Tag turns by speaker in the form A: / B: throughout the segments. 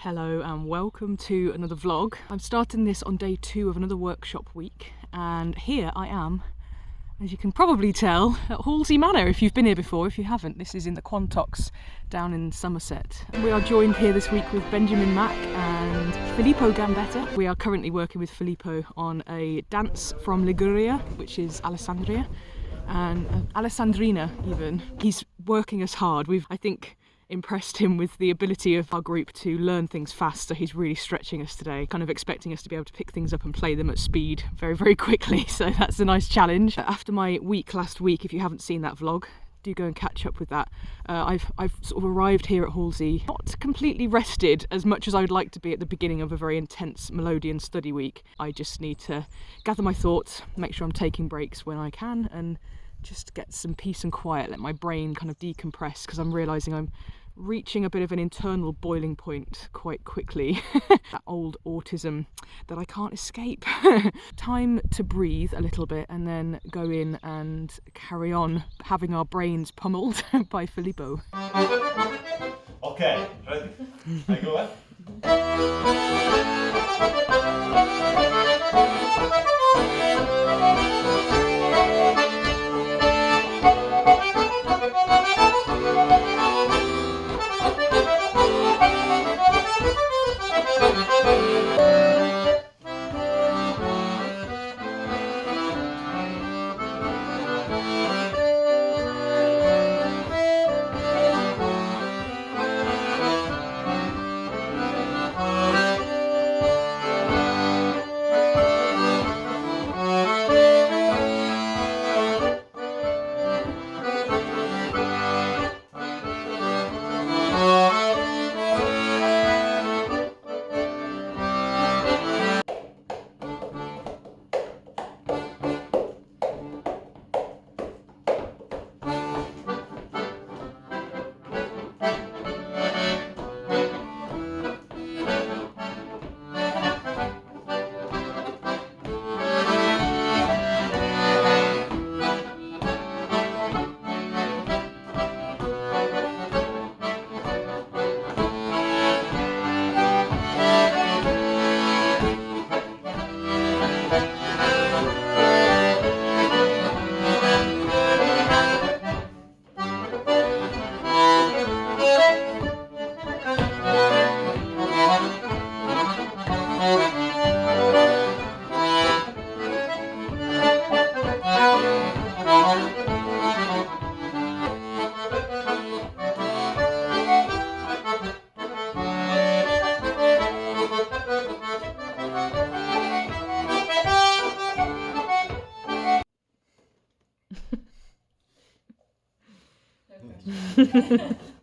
A: Hello and welcome to another vlog. I'm starting this on day 2 of another workshop week, and here I am, as you can probably tell, at Halsway Manor. If you've been here before, if you haven't, this is in the Quantocks down in Somerset. We are joined here this week with Benjamin Macke and Filippo Gambetta. We are currently working with Filippo on a dance from Liguria, which is Alessandria, and Alessandrina even. He's working us hard. I think, impressed him with the ability of our group to learn things fast, so he's really stretching us today, kind of expecting us to be able to pick things up and play them at speed very, very quickly, so that's a nice challenge. After my week last week, if you haven't seen that vlog, do go and catch up with that. I've sort of arrived here at Halsway, not completely rested as much as I would like to be at the beginning of a very intense Melodeon study week. I just need to gather my thoughts, make sure I'm taking breaks when I can, and just get some peace and quiet, let my brain kind of decompress, because I'm realising I'm reaching a bit of an internal boiling point quite quickly. That old autism that I can't escape. Time to breathe a little bit and then go in and carry on having our brains pummeled by Filippo.
B: Okay, ready? I go ahead.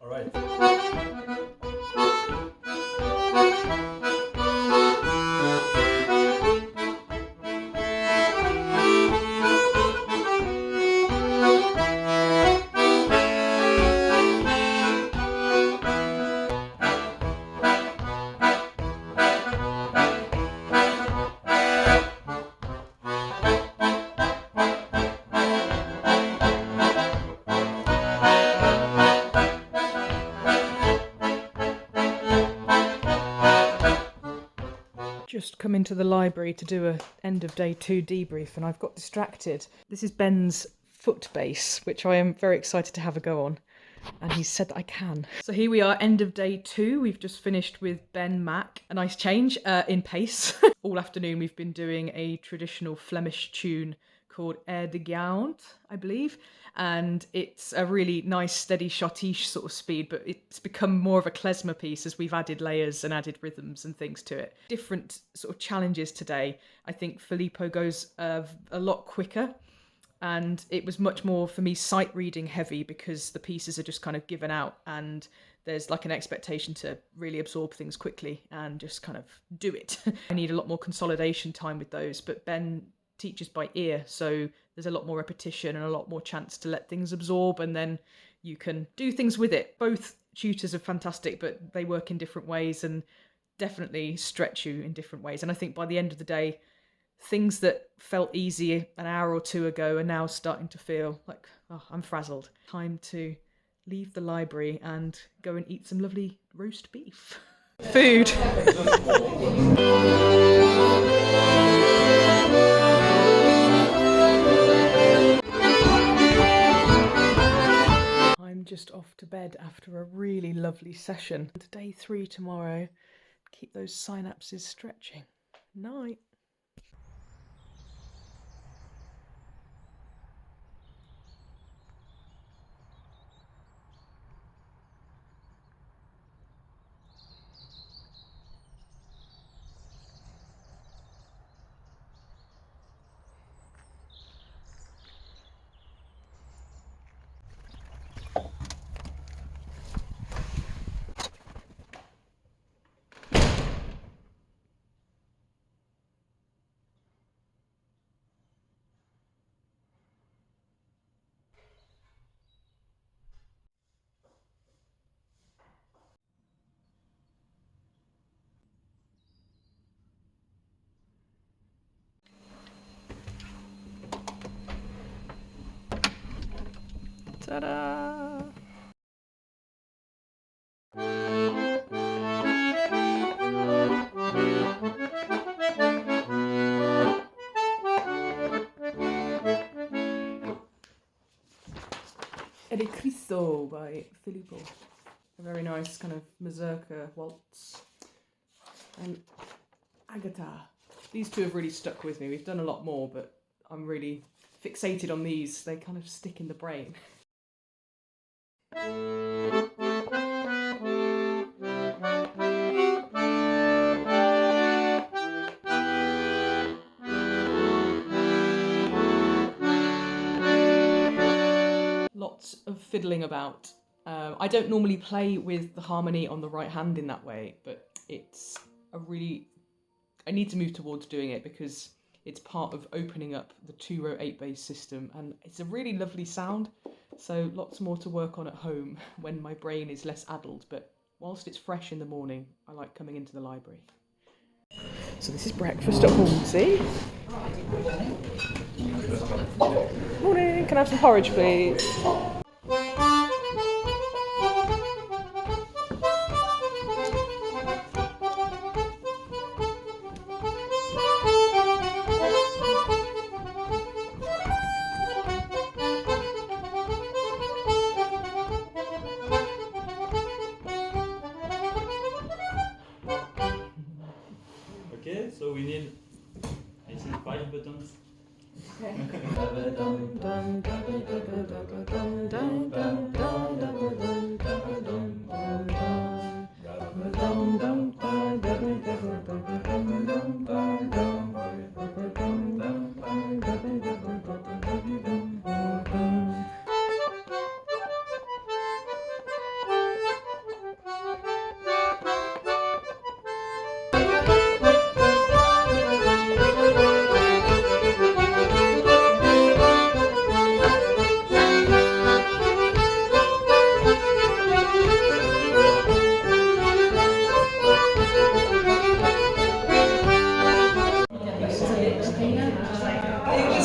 B: All right.
A: Just come into the library to do a end of day 2 debrief, and I've got distracted. This is Ben's foot bass, which I am very excited to have a go on, and he said that I can. So here we are, end of day 2. We've just finished with Ben Macke. A nice change in pace. All afternoon we've been doing a traditional Flemish tune called Air de Gaunt, I believe, and it's a really nice steady schottische sort of speed, but it's become more of a klezmer piece as we've added layers and added rhythms and things to it. Different sort of challenges today. I think Filippo goes a lot quicker, and it was much more for me sight reading heavy because the pieces are just kind of given out, and there's like an expectation to really absorb things quickly and just kind of do it. I need a lot more consolidation time with those, but Ben teaches by ear, so there's a lot more repetition and a lot more chance to let things absorb, and then you can do things with it. Both tutors are fantastic, but they work in different ways and definitely stretch you in different ways. And I think by the end of the day, things that felt easy an hour or two ago are now starting to feel like, oh, I'm frazzled. Time to leave the library and go and eat some lovely roast beef. Food. I'm just off to bed after a really lovely session. Day 3 tomorrow. Keep those synapses stretching. Night. Ta-da! Cristo by Filippo. A very nice kind of mazurka waltz. And Agata. These two have really stuck with me. We've done a lot more, but I'm really fixated on these. They kind of stick in the brain. Lots of fiddling about. I don't normally play with the harmony on the right hand in that way, but it's a really... I need to move towards doing it because it's part of opening up the 2-row 8-bass system, and it's a really lovely sound. So lots more to work on at home when my brain is less addled, but whilst it's fresh in the morning, I like coming into the library. So this is breakfast at Halsway. Morning, can I have some porridge please?
B: Okay, so we need, I think, 5 buttons.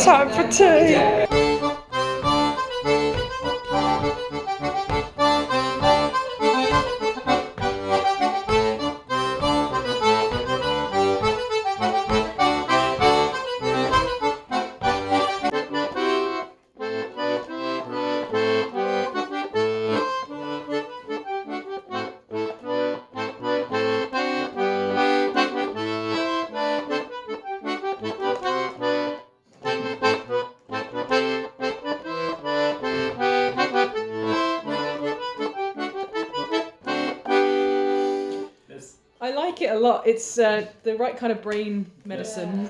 B: Time for tea! I like it a lot. It's the right kind of brain medicine.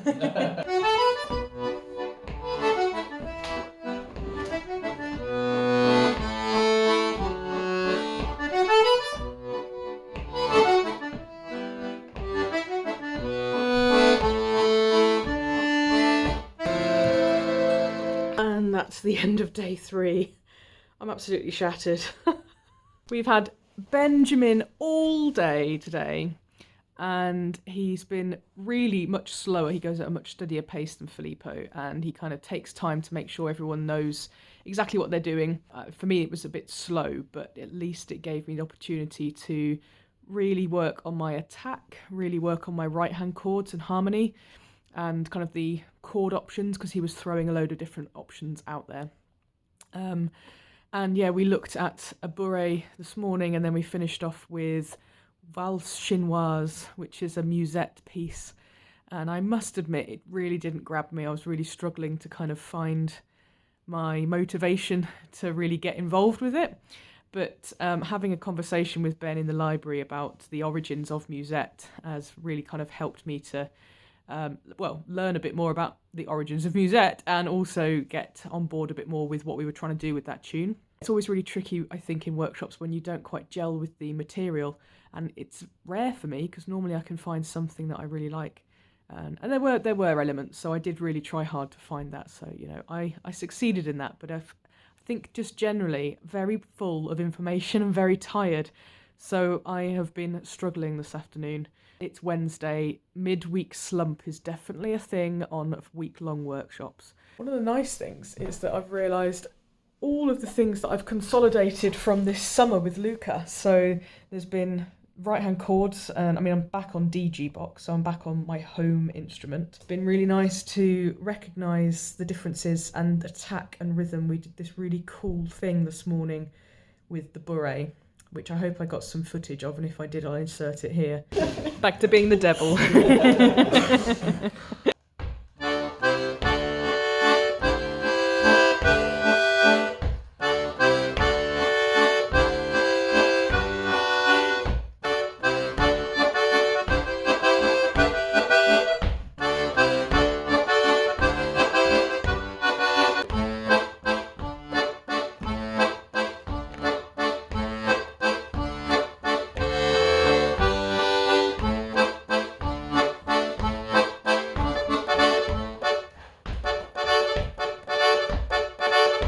B: And that's the end of day 3. I'm absolutely shattered. We've had Benjamin all day today, and he's been really much slower. He goes at a much steadier pace than Filippo, and he kind of takes time to make sure everyone knows exactly what they're doing. For me, it was a bit slow, but at least it gave me the opportunity to really work on my attack, really work on my right hand chords and harmony, and kind of the chord options, because he was throwing a load of different options out there. And yeah, we looked at a Bourrée this morning, and then we finished off with Valse Chinoise, which is a musette piece. And I must admit, it really didn't grab me. I was really struggling to kind of find my motivation to really get involved with it. But having a conversation with Ben in the library about the origins of musette has really kind of helped me to learn a bit more about the origins of musette, and also get on board a bit more with what we were trying to do with that tune. It's always really tricky, I think, in workshops when you don't quite gel with the material, and it's rare for me because normally I can find something that I really like. And there were elements, so I did really try hard to find that. So, you know, I succeeded in that, but I think just generally very full of information and very tired. So I have been struggling this afternoon. It's Wednesday. Midweek slump is definitely a thing on week-long workshops. One of the nice things is that I've realised all of the things that I've consolidated from this summer with Luca. So there's been right-hand chords, and I'm back on DG box, so I'm back on my home instrument. It's been really nice to recognise the differences and attack and rhythm. We did this really cool thing this morning with the Bourrée, which I hope I got some footage of, and if I did, I'll insert it here. Back to being the devil.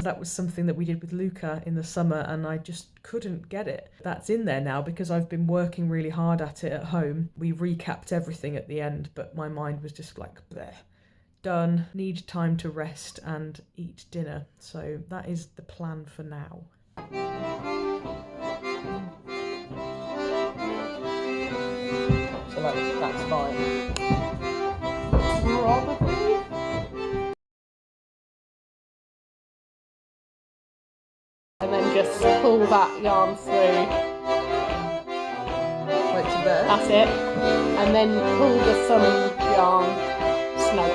B: That was something that we did with Luca in the summer, and I just couldn't get it. That's in there now because I've been working really hard at it at home. We recapped everything at the end, but my mind was just like, bleh, done, need time to rest and eat dinner. So that is the plan for now. So that's fine. Probably.
C: And then just pull that yarn through.
B: Right to there.
C: That's it. And then pull the thumb yarn snug.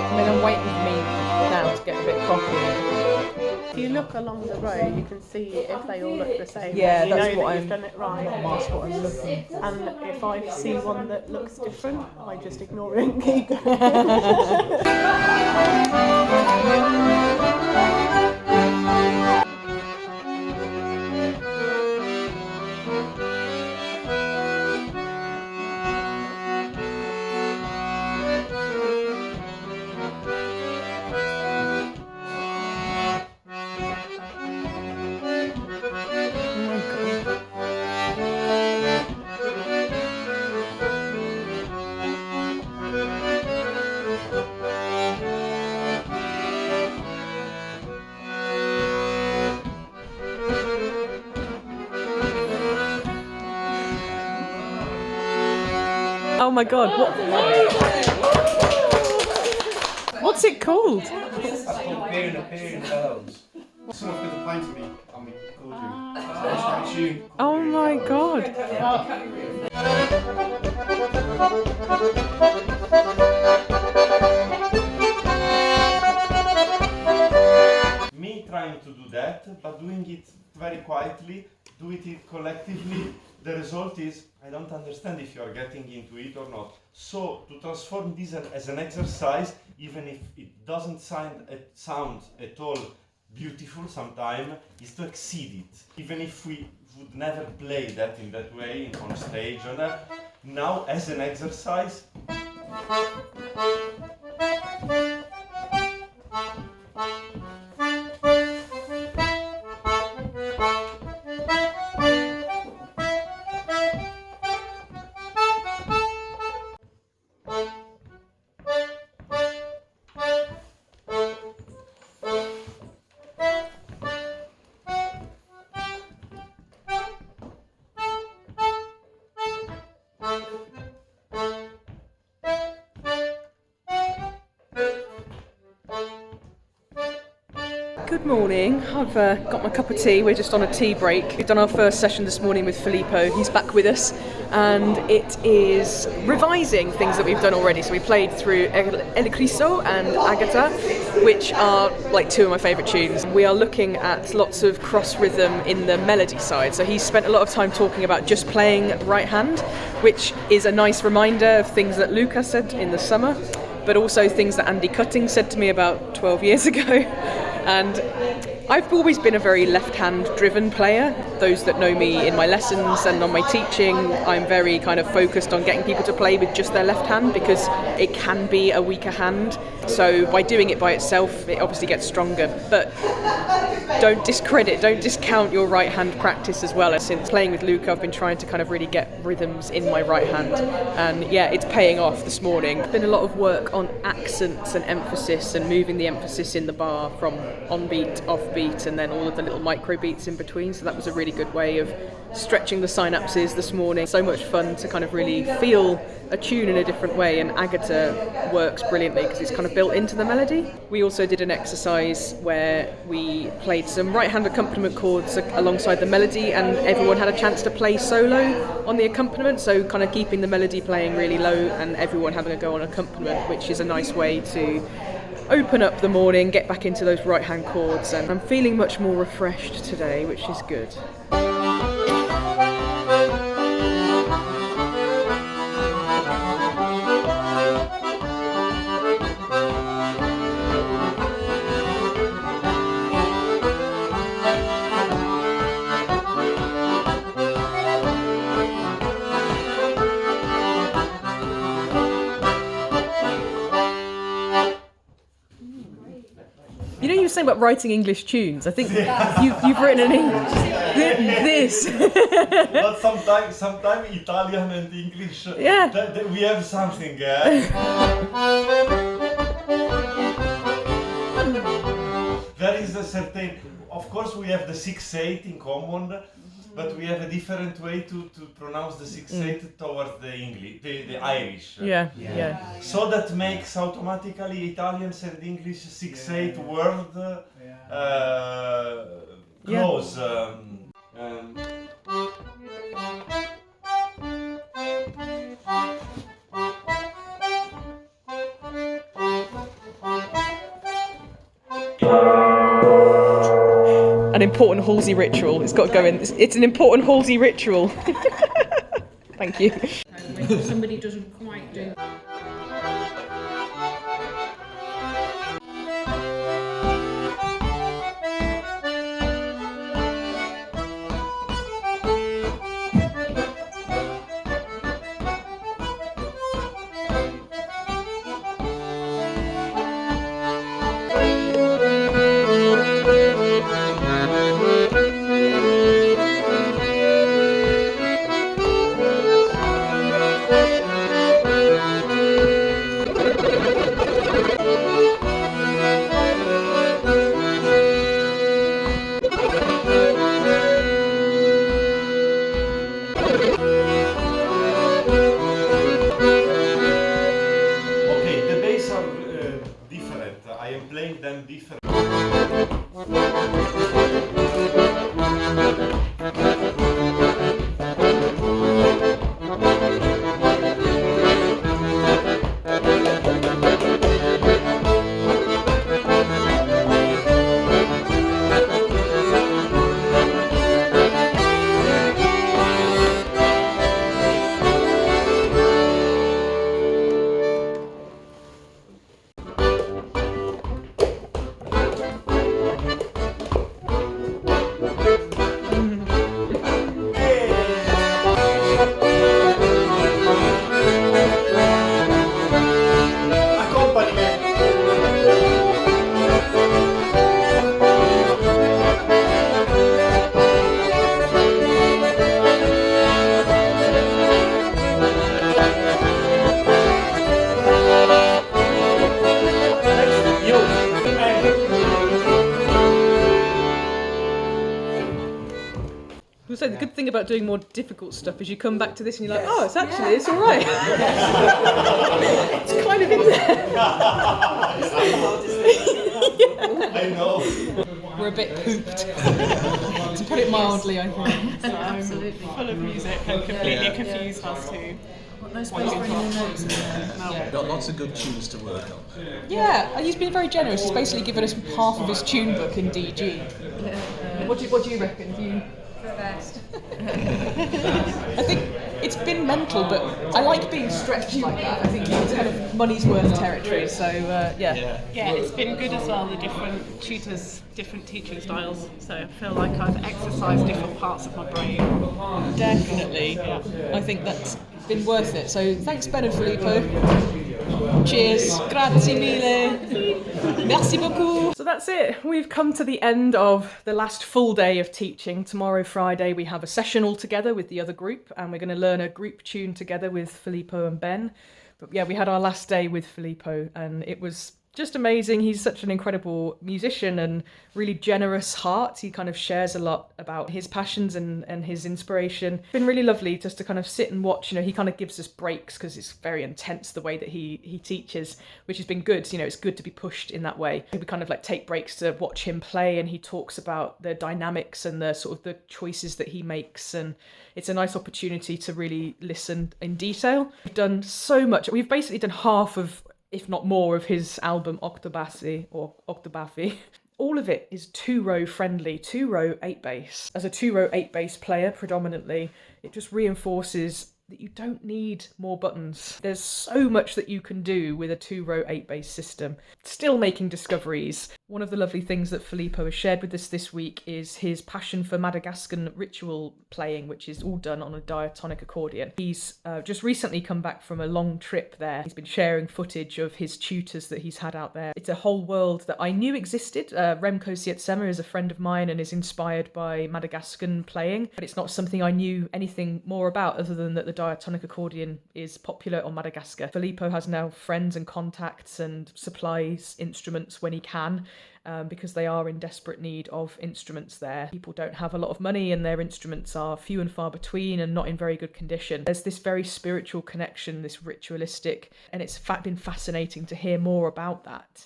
B: And then I'm waiting for me now to get a bit cocky.
C: If you look along the row, you can see if they all look the same.
B: Yeah,
C: you
B: that's
C: know
B: what
C: that
B: I'm.
C: you've done it right.
B: That's what I'm looking for.
C: And if I see one that looks different, I just ignore it and keep going.
B: Oh my god, what's it called?
D: Bellows. Someone put a pint to me on me Accordion.
B: Oh my god.
D: Me trying to do that, but doing it very quietly, do it collectively, the result is, I don't understand if you are getting into it or not. So, to transform this as an exercise, even if it doesn't sound at all beautiful sometimes, is to exceed it. Even if we would never play that in that way on stage, now as an exercise,
B: Good morning. I've got my cup of tea. We're just on a tea break. We've done our first session this morning with Filippo. He's back with us, and it is revising things that we've done already. So we played through El Cristo and Agata, which are like two of my favourite tunes. We are looking at lots of cross rhythm in the melody side. So he's spent a lot of time talking about just playing right hand, which is a nice reminder of things that Luca said in the summer, but also things that Andy Cutting said to me about 12 years ago. And I've always been a very left-hand driven player. Those that know me in my lessons and on my teaching, I'm very kind of focused on getting people to play with just their left hand because it can be a weaker hand. So by doing it by itself, it obviously gets stronger. But don't discount your right hand practice as well. Since playing with Luca, I've been trying to kind of really get rhythms in my right hand. And yeah, it's paying off this morning. There's been a lot of work on accents and emphasis and moving the emphasis in the bar from on beat, off beat, and then all of the little micro beats in between. So that was a really good way of stretching the synapses this morning. So much fun to kind of really feel a tune in a different way, and Agata works brilliantly because it's kind of built into the melody. We also did an exercise where we played some right-hand accompaniment chords alongside the melody, and everyone had a chance to play solo on the accompaniment, so kind of keeping the melody playing really low and everyone having a go on accompaniment, which is a nice way to open up the morning, get back into those right-hand chords, and I'm feeling much more refreshed today, which is good. You know, you were saying about writing English tunes. I think you've written an English. This.
D: But sometimes Italian and English.
B: Yeah.
D: We have something. There is a certain. Of course, we have the 6/8 in common. But we have a different way to pronounce the 6/8 towards the English, the Irish.
B: Yeah.
D: So that makes automatically Italians and English 6/8 word close.
B: An important Halsey ritual. It's got to go in. It's an important Halsey ritual. Thank you.
E: When somebody doesn't quite do.
B: So the good thing about doing more difficult stuff is you come back to this and you're like, oh, it's all right. It's kind of in there.
D: I know.
A: We're a bit pooped, to put it mildly, I think.
C: So absolutely full of music and completely confused as to
E: No space for any more notes in there.
A: Yeah.
F: Got lots of good tunes to work on.
A: Yeah, and he's been very generous. He's basically given us half of his tune book in DG. What do you reckon? Have you...
E: The best.
A: I think it's been mental, but I like being stretched like that. I think it's kind of money's worth territory. So yeah.
C: yeah, it's been good as well, the different tutors, different teaching styles. So I feel like I've exercised different parts of my brain.
A: Definitely. I think that's been worth it. So thanks, Ben and Filippo. Cheers. Grazie mille. Merci beaucoup.
B: So that's it. We've come to the end of the last full day of teaching. Tomorrow, Friday, we have a session all together with the other group, and we're going to learn a group tune together with Filippo and Ben. But yeah, we had our last day with Filippo, and it was just amazing. He's such an incredible musician and really generous heart. He kind of shares a lot about his passions and his inspiration. It's been really lovely just to kind of sit and watch. You know, he kind of gives us breaks because it's very intense the way that he teaches, which has been good. You know, it's good to be pushed in that way. We kind of like take breaks to watch him play, and he talks about the dynamics and the sort of the choices that he makes, and it's a nice opportunity to really listen in detail. We've done so much. We've basically done half of, if not more, of his album Octobassi or Octobafi. All of it is two-row friendly, two-row 8-bass. As a two-row 8-bass player predominantly, it just reinforces that you don't need more buttons. There's so much that you can do with a two-row 8-bass system. Still making discoveries. One of the lovely things that Filippo has shared with us this week is his passion for Madagascar ritual playing, which is all done on a diatonic accordion. He's just recently come back from a long trip there. He's been sharing footage of his tutors that he's had out there. It's a whole world that I knew existed. Remco Sietsema is a friend of mine and is inspired by Madagascar playing, but it's not something I knew anything more about other than that the diatonic accordion is popular on Madagascar. Filippo has now friends and contacts and supplies instruments when he can, because they are in desperate need of instruments there. People don't have a lot of money and their instruments are few and far between and not in very good condition. There's this very spiritual connection, this ritualistic, and it's been fascinating to hear more about that.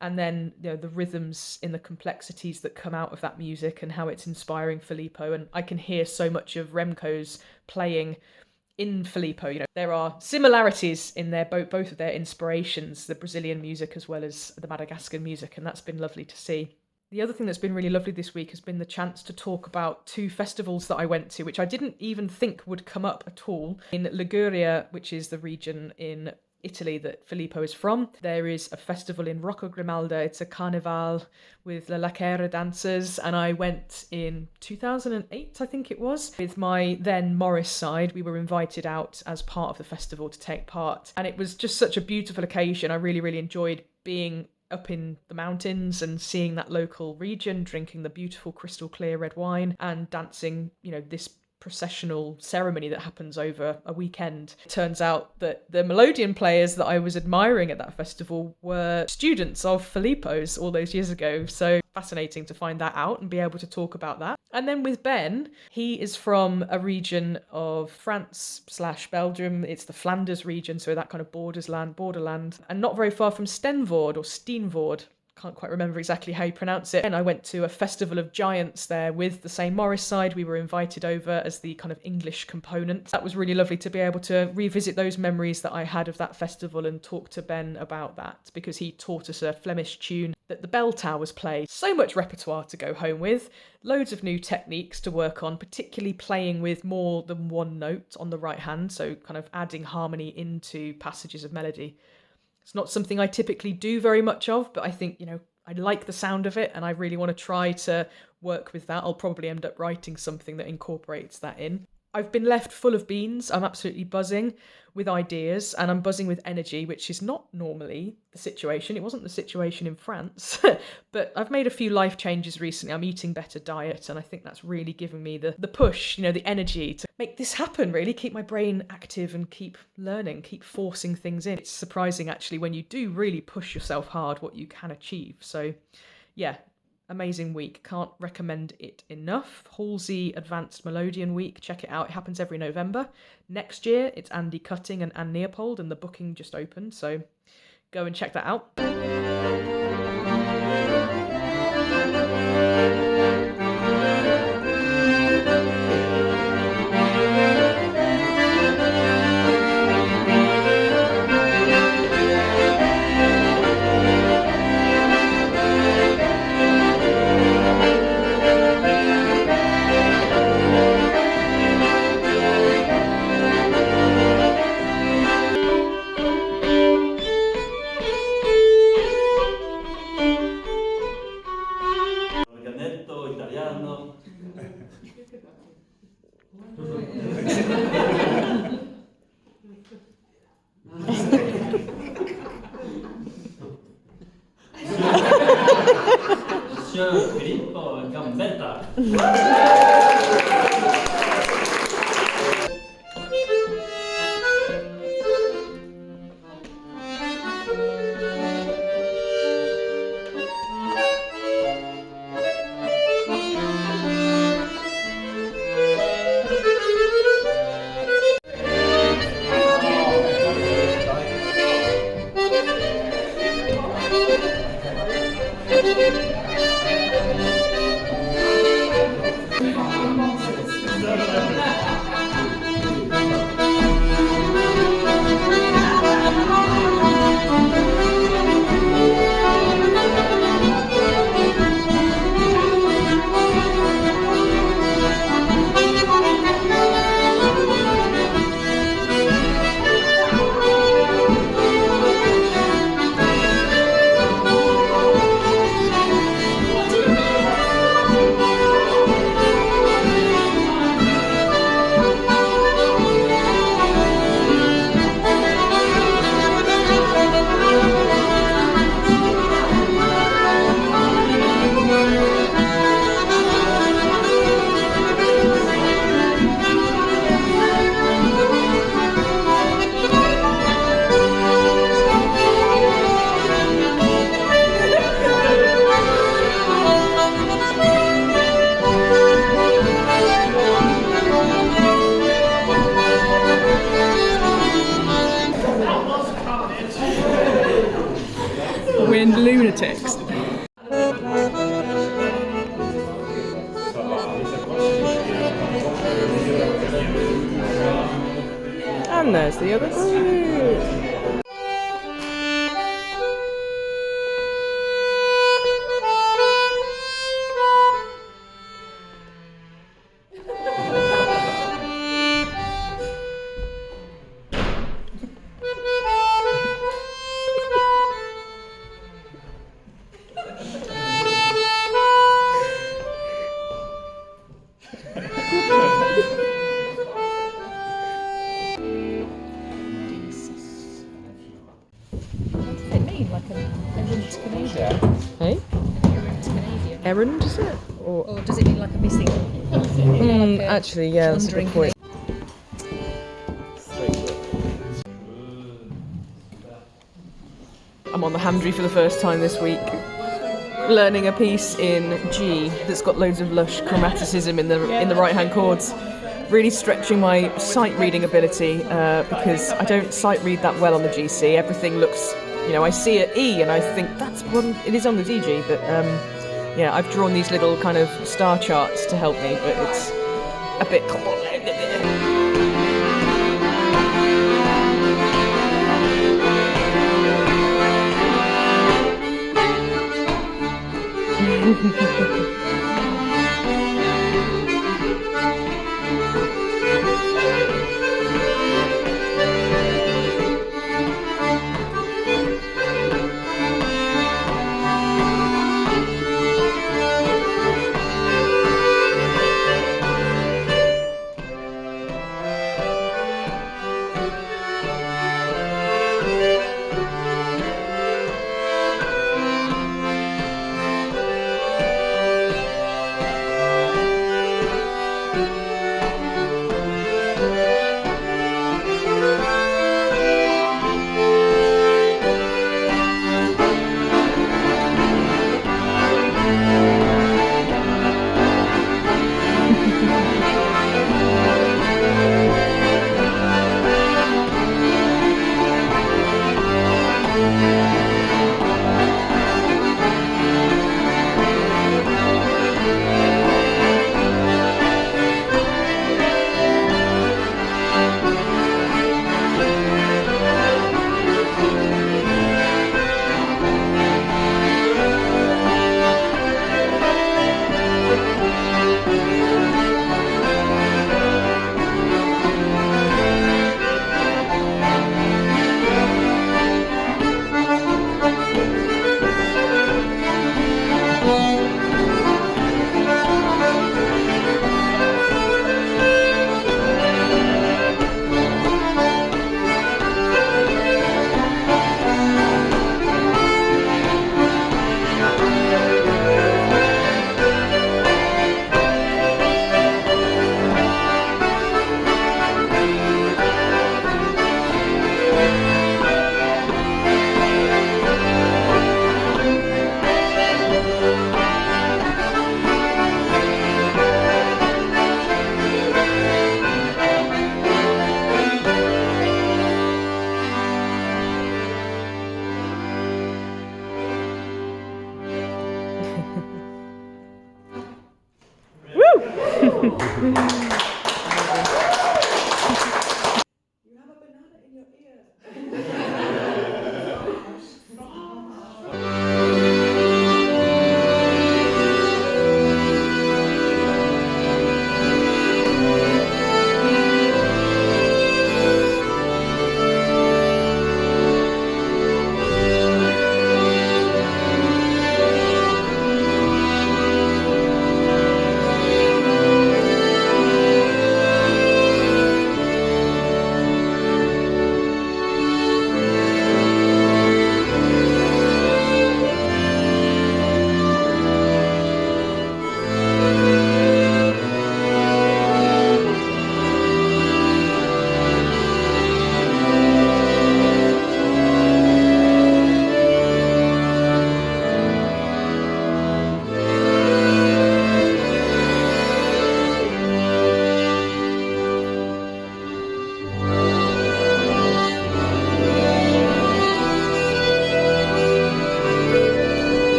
B: And then, you know, the rhythms in the complexities that come out of that music and how it's inspiring Filippo. And I can hear so much of Remco's playing in Filippo. You know, there are similarities in their both of their inspirations, the Brazilian music as well as the Madagascar music, and that's been lovely to see. The other thing that's been really lovely this week has been the chance to talk about two festivals that I went to, which I didn't even think would come up at all. In Liguria, which is the region in Italy that Filippo is from, there is a festival in Rocco Grimalda. It's a carnival with La Laquera dancers, and I went in 2008, I think it was, with my then Morris side. We were invited out as part of the festival to take part, and it was just such a beautiful occasion. I really enjoyed being up in the mountains and seeing that local region, drinking the beautiful crystal clear red wine and dancing, you know, this processional ceremony that happens over a weekend. It turns out that the Melodeon players that I was admiring at that festival were students of Filippo's all those years ago. So fascinating to find that out and be able to talk about that. And then with Ben, he is from a region of France/Belgium. It's the Flanders region, so that kind of borderland, and not very far from Stenvoorde or Steenvoorde. Can't quite remember exactly how you pronounce it. And I went to a festival of giants there with the St. Morris side. We were invited over as the kind of English component. That was really lovely to be able to revisit those memories that I had of that festival and talk to Ben about that, because he taught us a Flemish tune that the bell towers play. So much repertoire to go home with, loads of new techniques to work on, particularly playing with more than one note on the right hand, so kind of adding harmony into passages of melody. It's not something I typically do very much of, but I think, you know, I like the sound of it and I really want to try to work with that. I'll probably end up writing something that incorporates that in. I've been left full of beans. I'm absolutely buzzing with ideas and I'm buzzing with energy, which is not normally the situation. It wasn't the situation in France, but I've made a few life changes recently. I'm eating better diet and I think that's really given me the push, you know, the energy to make this happen, really keep my brain active and keep learning, keep forcing things in. It's surprising actually when you do really push yourself hard what you can achieve. So yeah, amazing week. Can't recommend it enough. Halsey Advanced Melodeon Week. Check it out. It happens every November. Next year, it's Andy Cutting and Anne Leopold, and the booking just opened. So go and check that out.
G: Filippo Gambetta.
B: We're lunatics. And there's the other group. Hey? Errand, is it?
E: Or does it mean like a missing?
B: Actually, yeah, that's a good point. I'm on the Handry for the first time this week, learning a piece in G that's got loads of lush chromaticism in the right-hand chords. Really stretching my sight reading ability because I don't sight read that well on the GC. Everything looks, I see an E and I think that's what it is on the DG, but yeah, I've drawn these little kind of star charts to help me, but it's a bit...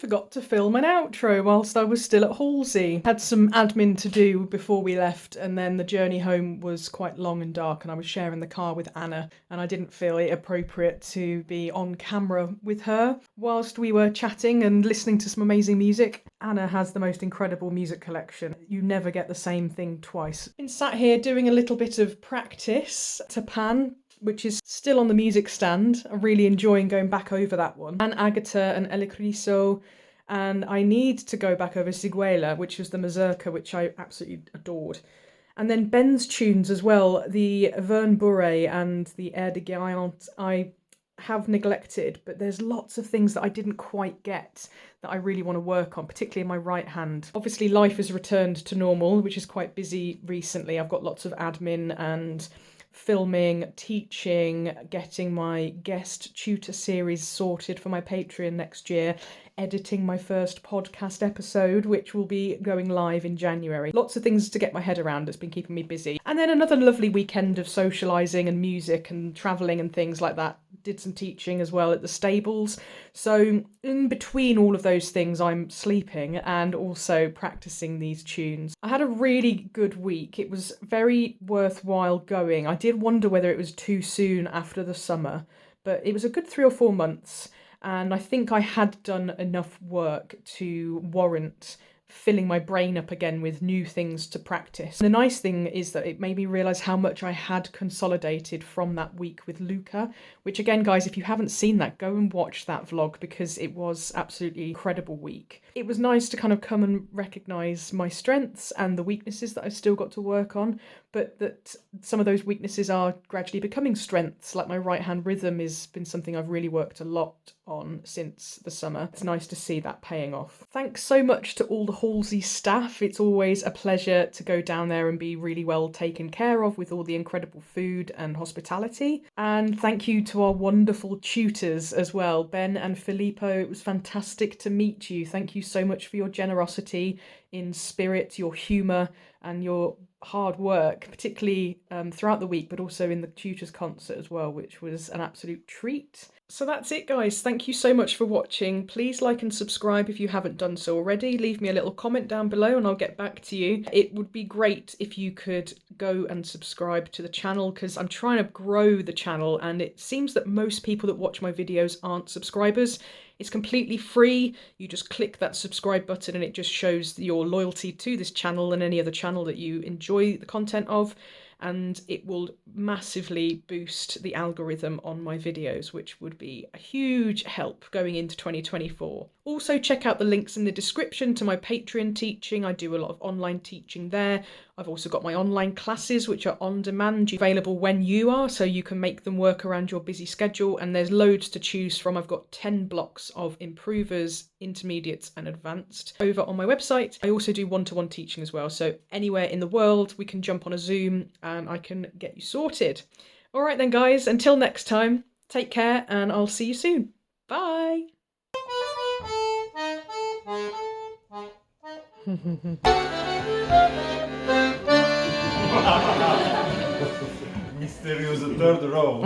B: Forgot to film an outro whilst I was still at Halsey. Had some admin to do before we left, and then the journey home was quite long and dark, and I was sharing the car with Anna, and I didn't feel it appropriate to be on camera with her whilst we were chatting and listening to some amazing music. Anna has the most incredible music collection. You never get the same thing twice. Been sat here doing a little bit of practice. TAPAN, which is still on the music stand. I'm really enjoying going back over that one. And Agata and Elicriso. And I need to go back over Siguela, which was the mazurka, which I absolutely adored. And then Ben's tunes as well, the Auvergne Bourrée and the Air de Guerrant, I have neglected, but there's lots of things that I didn't quite get that I really want to work on, particularly in my right hand. Obviously, life has returned to normal, which is quite busy recently. I've got lots of admin and filming, teaching, getting my guest tutor series sorted for my Patreon next year, editing my first podcast episode, which will be going live in January. Lots of things to get my head around that's been keeping me busy. And then another lovely weekend of socialising and music and travelling and things like that. Did some teaching as well at the stables. So in between all of those things, I'm sleeping and also practicing these tunes. I had a really good week. It was very worthwhile going. I did wonder whether it was too soon after the summer, but it was a good 3 or 4 months. And I think I had done enough work to warrant filling my brain up again with new things to practice. And the nice thing is that it made me realise how much I had consolidated from that week with Luca, which again, guys, if you haven't seen that, go and watch that vlog because it was absolutely incredible week. It was nice to kind of come and recognise my strengths and the weaknesses that I've still got to work on, but that some of those weaknesses are gradually becoming strengths, like my right hand rhythm has been something I've really worked a lot on since the summer. It's nice to see that paying off. Thanks so much to all the Halsey staff. It's always a pleasure to go down there and be really well taken care of with all the incredible food and hospitality. And thank you to our wonderful tutors as well, Ben and Filippo. It was fantastic to meet you. Thank you so much for your generosity in spirit, your humour and your hard work, particularly throughout the week, but also in the tutors concert as well, which was an absolute treat. So that's it, guys. Thank you so much for watching. Please like and subscribe if you haven't done so already. Leave me a little comment down below and I'll get back to you. It would be great if you could go and subscribe to the channel because I'm trying to grow the channel and it seems that most people that watch my videos aren't subscribers. It's completely free. You just click that subscribe button and it just shows your loyalty to this channel and any other channel that you enjoy the content of. And it will massively boost the algorithm on my videos, which would be a huge help going into 2024. Also, check out the links in the description to my Patreon teaching. I do a lot of online teaching there. I've also got my online classes, which are on demand, available when you are, so you can make them work around your busy schedule. And there's loads to choose from. I've got 10 blocks of improvers, intermediates and advanced over on my website. I also do one-to-one teaching as well. So anywhere in the world, we can jump on a Zoom and I can get you sorted. All right then, guys, until next time, take care and I'll see you soon. Bye.
D: Mysterious third row.